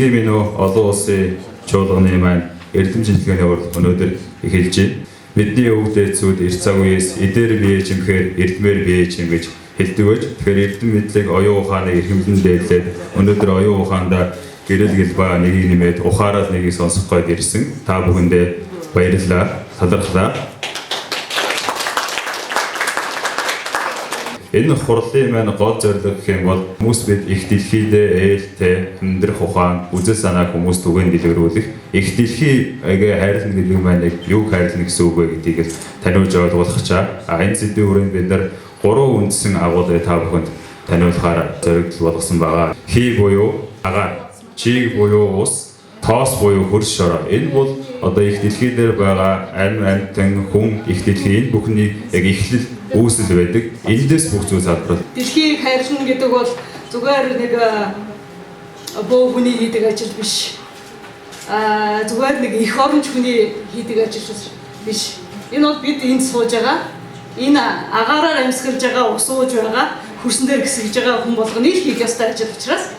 Дэлхийн минь олон улсын чуулганы маань эрдэм шинжилгээний урал өнөөдөр эхэлж байна. Бидний өвөг дээдсүүд эрт цаг үеэс эдээр бие чимхээр эрдмээр бие чим гэж хэлдэг байж. Тэгэхээр эрдэм мэдлэг оюун ухааныг эрхэмлэн дээдлээд өнөөдөр оюун ухаандаа гэрэл гэлбаа нэгийг нэмээд ухаарал нэгийг сонсох гээд ирсэн. Та бүхэндээ баярлалаа. Талархлаа. Энэ хурлын маань гол зорилго гэх юм бол хүмүүс бид их дэлхийдээ ээлтэй хүндрэх ухаан, үзэл санаа хүмүүс түгээн дэлгэрүүлэх. Их дэлхий хайрлах гэдэг маань юг хайрлах гэсэн үг вэ гэдгийг таниулж ойлгуулах чаа. Энэ сэдвийн хүрээнд бид нар 3 үндсэн агуулгыг та бүхэнд таниулахаар зоригдол болгосон байгаа. Хий буюу агаар, чиг буюу ус, тоос буюу хөрс шороо. Энэ бол одоо их дэлхий дээр байгаа амьтан хүн их дэлхий энэ бүхний яг эхлэл үүсэл байдаг. Эндээс бүх зүйл салбар. Дэлхийг хайрлна гэдэг бол зүгээр нэг боо хүний хийдэг ажил биш. Зүгээр нэг их оронч хүний хийдэг ажил биш. Энэ бол бид энд сууж байгаа. Энэ агаараар амьсгалж байгаа, усууж байгаа, хөрсөн дээр гисгэж байгаа хүн болгоны л хийх ёстой ажил учраас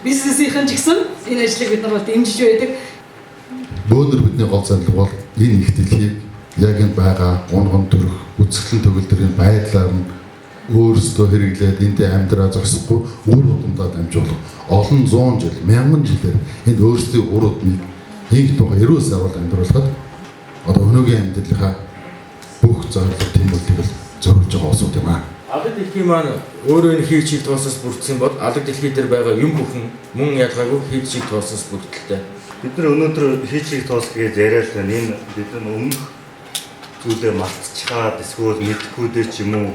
бизнесийнхэн ч гэсэн энэ ажлыг бид нар бол дэмжиж байдаг. Бөөнөр бидний гол зорилго бол энэ их дэлхийг яг энэ байгаа унган төрөх үзэсгэлэн төгөлдрийн байдлаар нь өөрсдөө хэрэглээд энд амьдраа зогсохгүй үр удамдаа дамжуулах олон 100 жил, 1000 жилээр энэ өөрсдийн үр удмыг нэг туга эрүүл сайвал амьдруулахад одоо өнөөгийн амьдралынхаа бүх зорилго тийм үлдэл зориулж байгаа усууд юм аа. Алаг дэлхий маань өөрөө хийх чиг тооцоос бүрдсэн бол алаг дэлхий дээр байгаа юм бүхэн мөн ялгаагүй хийх чиг тооцоос бүрдэлтэй. Бид нар өнөөдөр хийх чиг тоос гэж яриад байна. Энэ бид нар өмнөх зүйлээ мартчихад эсвэл мэдхгүй дээ ч юм уу.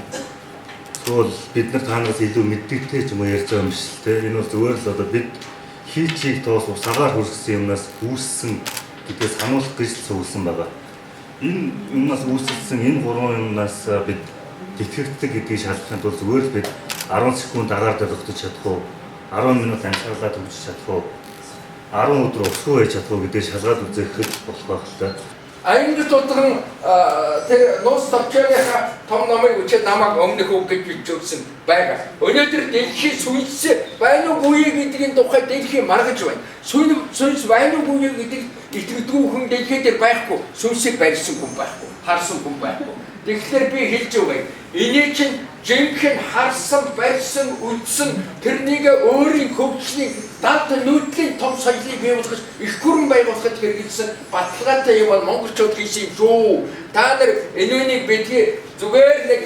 Эсвэл бид нар танаас илүү мэддэгтэй ч юм уу ярьж байгаа юм шиг л те. Энэ бол зүгээр л одоо бид хийх чиг тоос усагаар хүрсэн юмнаас үүссэн гэдгээс хамуулах гэж зөвлөсөн байгаа. Энэ юмнаас үүсэлсэн энэ 3 юмнаас бид тэтгэгддэг гэдгийг шалгахын тулд зүгээр л бид 10 секунд агаар дээр тогтож чадах уу, 10 минут амьсгалаа төгсөж чадах уу, 10 өдөр усгүй байж чадах уу гэдгийг шалгаад үзэхэд болох байх л та. Англи тодорхой тэр нууц товчооныхаа том номыг үчээд намайг өмнөх үг гэж бичсэн байгаа. Өнөөдөр дэлхий сүнс байна уу үе гэдгийн тухай дэлхий маргаж байна. Сүнс байна уу үе гэдэг итгэдэггүй хүн дэлхий дээр байхгүй. Сүнсийг барьсан хүн байхгүй. Харсан хүн байхгүй. Тэгэхээр би хэлж өгье. Энийг чинь жинхэнэ харсан, барьсан, үдсэн тэрнийг өөрийн хөгжлийн далд нүүдлийн том соёлыг бий болгож их гүрэн байгуулахад хэрэгжилсэн баталгаатай юм бол монголчууд хийсэн шүү. Та нар энэнийг бидний зүгээр нэг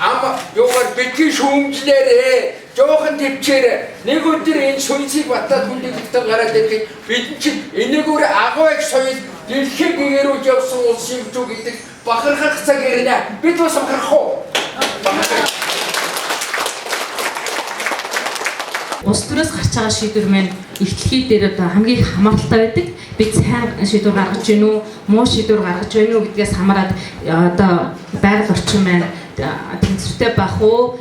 ам юугаар битгий шүүмжлээрээ жоохон төвчээрээ нэг өдөр энэ сүнсийг батлаад хүндэтгэдэг гараад ирэхэд бид чинь энэгээр агуу их соёл дэлхийг гээрүүлж явсан улс юм шүү гэдэг бахархах цаг ирнэ. Бид бас бахархах уу? Улс төрөөс гарч байгаа шийдвэр маань их дэлхий дээр одоо хамгийн их хамааралтай байдаг. Бид сайн шийдвэр гаргаж гэнэ үү, муу шийдвэр гаргаж гэнэ үү гэдгээс хамаарат одоо байгаль орчин маань тэнцвэртэй байх уу,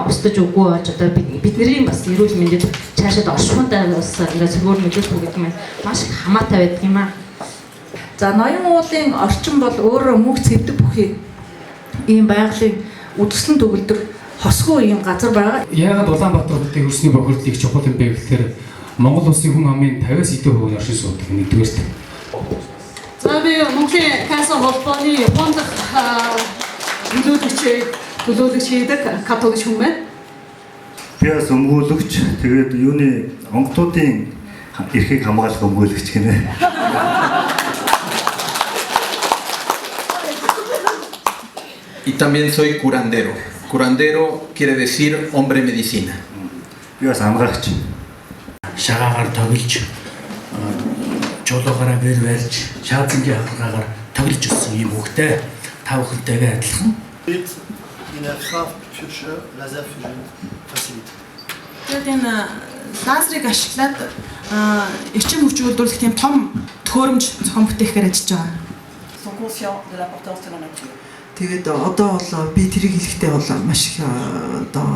устдаж үгүй болж одоо бидний бас эрүүл мэндэд цаашаад оршихуйтай бас ингээд зөвөр нөлөөлөх үү гэдэг маань маш их хамаатай байдаг юм аа. За ноён уулын орчин бол өөрөө мөнх цэвдэг бүхий ийм байгалийн үдгсэн төгөлдөр хосгүй юм газар байгаа. Яагаад Улаанбаатар хотын хөрсний бохирдлыг чухал юм бэ гэхээр Монгол улсын хүн амын 50-90% оршин суудаг нэгдүгээрт. За би Монголын Канcer холбооны Японд төлөөлөгч хийдэг католик хүн байна. Би бас өмгөөлөгч тэгээд юуны онгодуудын эрхийг хамгаалах өмгөөлөгч гинэ. Y también soy curandero. Curandero quiere decir hombre medicina. Би бас амгаагч. Шагаагаар тоглож, чуулгаараа бэр барьж, шаазангийн хаврагаагаар тоглож өссөн юм хөхтэй. Та бүхэнтэйгээ адилхан. Тэгээд энэ лазерыг ашиглаад эрчим хүч үйлдвэрлэх тийм том төхөөрөмж зохион бүтээхээр ажиллаж байгаа. Тэгээд одоо бол би тэрийг хэлэхдээ бол маш их одоо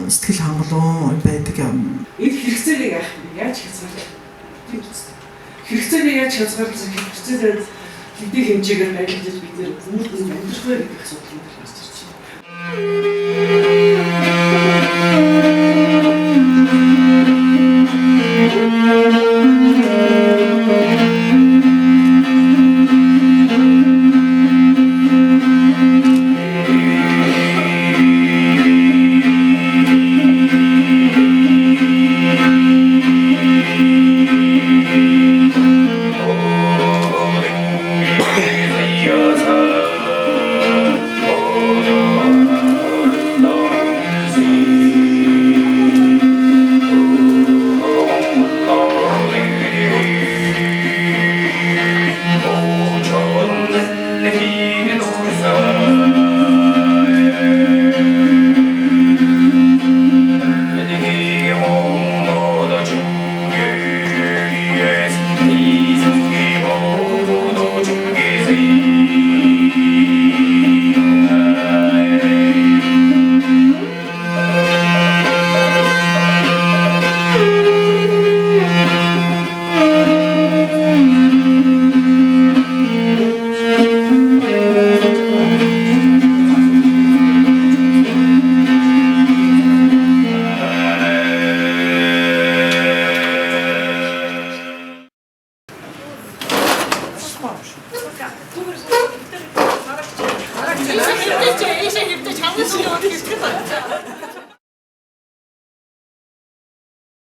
сэтгэл хангалуун байдаг юм. Энэ хэрэгцээний яаж хязгаарлах? Хэрэгцээний яаж хязгаарлах? Хэрэгцээтэй хэдий хэмжээгээр ажиллаж бид нэр хүмүүст амьдрах вэ гэдэг асуудал гарч ирж байна.